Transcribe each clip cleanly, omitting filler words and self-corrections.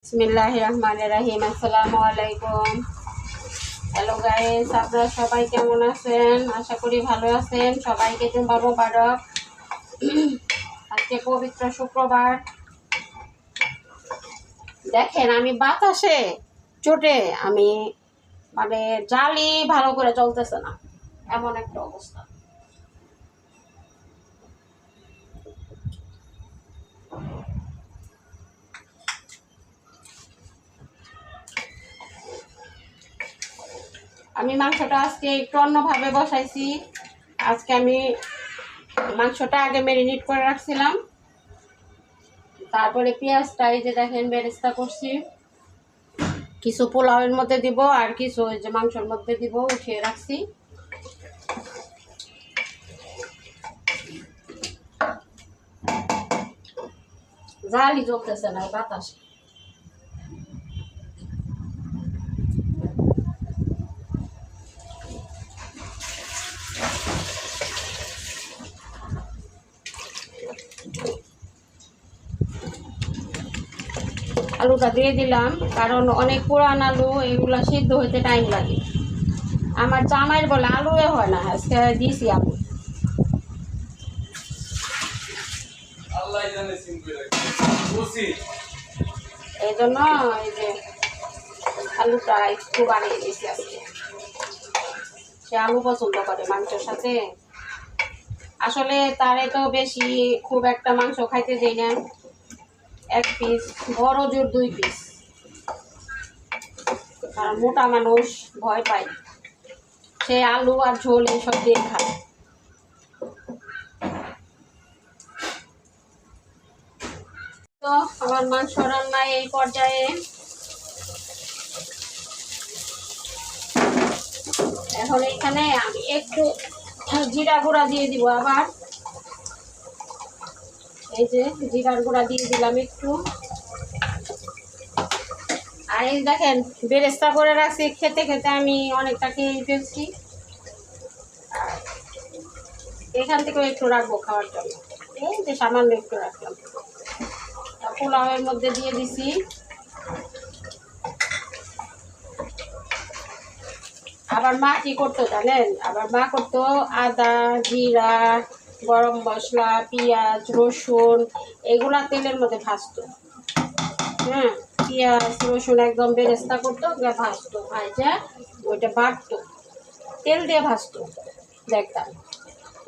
বিসমিল্লাহিররহমানিররহিম। আসসালামু আলাইকুম। Hello guys, আপনারা সবাই কেমন আছেন? আশা করি ভালো আছেন। সবাইকে জুম্মা মোবারক। আজকে পবিত্র শুক্রবার। দেখেন আমি বাতাসে চোটে আমি মানে জালি ভালো করে চলতেছে না, এমন একটা অবস্থা। আমি মাংসটা আজকে একটু অন্যভাবে বসাইছি। আজকে আমি মাংসটা আগে ম্যারিনেট করে রাখছিলাম, তারপরে পেঁয়াজটা এই যে দেখেন বেরেস্তা করছি, কিছু পোলাওয়ের মধ্যে দিব আর কিছু ওই যে মাংসের মধ্যে দিব, উঠিয়ে রাখছি। জালি চলতেছে না বাতাসে। আলুটা দিয়ে দিলাম, কারণ অনেক পুরান আলু, এগুলা সিদ্ধ হইতে টাইম লাগে। আমার জামাইয়ের বলে আলুয়ে হয় না, আজকে দিয়েছি আলু। এই জন্য এই যে আলুটা একটু বানিয়ে দিয়েছি আজকে। সে আলু পছন্দ করে মাংসের সাথে। আসলে তারে তো বেশি খুব একটা মাংস খাইতে দেই না, এক পিস, বড় জোর 2 পিস, কারণ মোটা মানুষ ভয় পায়, সে আলু আর ঝোল এইসব দিয়ে খায়। তো আমার মাংস রান্না এই পর্যায়ে। এখন এখানে আমি একটু জিরা গুঁড়া দিয়ে দিব আবার। এই যে জিরার গুঁড়া দিয়ে দিলাম একটু। আর এই দেখেন বেরেস্তা করে রাখছি, খেতে খেতে আমি অনেকটা খেয়ে ফেলছি। এখান থেকেও একটু রাখবো খাওয়ার জন্য, এই যে সামান্য একটু রাখলাম। পোলাওয়ের মধ্যে দিয়ে দিছি। আবার মা কি করতো জানেন? আবার মা করতো আদা, জিরা, গরম মশলা, পেঁয়াজ, রসুন এগুলা তেলের মধ্যে ভাজতো। হ্যাঁ, পেঁয়াজ রসুন একদম বেরেস্তা করতো, ভাজতো, ভাজা ওইটা বাটতো, তেল দিয়ে ভাজতো। দেখতাম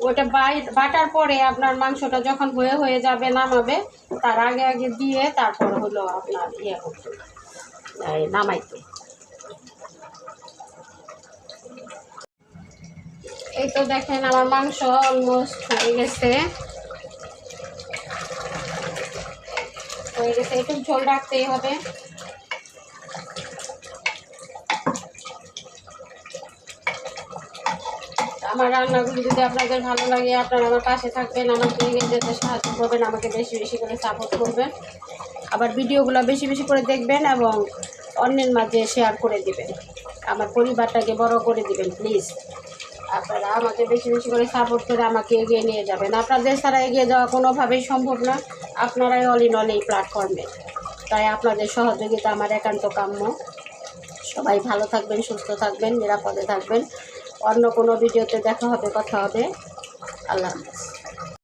ওইটা বাটার পরে আপনার মাংসটা যখন হয়ে যাবে, নামাবে, তার আগে আগে দিয়ে তারপর হলো আপনার ইয়ে করতো, নামাইতে। এই তো দেখেন আমার মাংস অলমোস্ট হয়ে গেছে, একটু ঝোল রাখতেই হবে। আমার রান্নাগুলি যদি আপনাদের ভালো লাগে, আপনারা আমার পাশে থাকবেন, আমাকে এগিয়ে যেতে সাহায্য করবেন, আমাকে বেশি বেশি করে সাপোর্ট করবেন। আবার ভিডিওগুলো বেশি বেশি করে দেখবেন এবং অন্যের মাঝে শেয়ার করে দিবেন। আমার পরিবারটাকে বড় করে দিবেন প্লিজ। আপনারা আমাকে বেশি বেশি করে সাপোর্ট করে আমাকে এগিয়ে নিয়ে যাবেন। আপনাদের ছাড়া এগিয়ে যাওয়া কোনোভাবেই সম্ভব না, আপনারাই অল ইন অল এই প্ল্যাটফর্মে। তাই আপনাদের সহযোগিতা আমার একান্ত কাম্য। সবাই ভালো থাকবেন, সুস্থ থাকবেন, নিরাপদে থাকবেন। অন্য কোনো ভিডিওতে দেখা হবে, কথা হবে। আল্লাহ হাফেজ।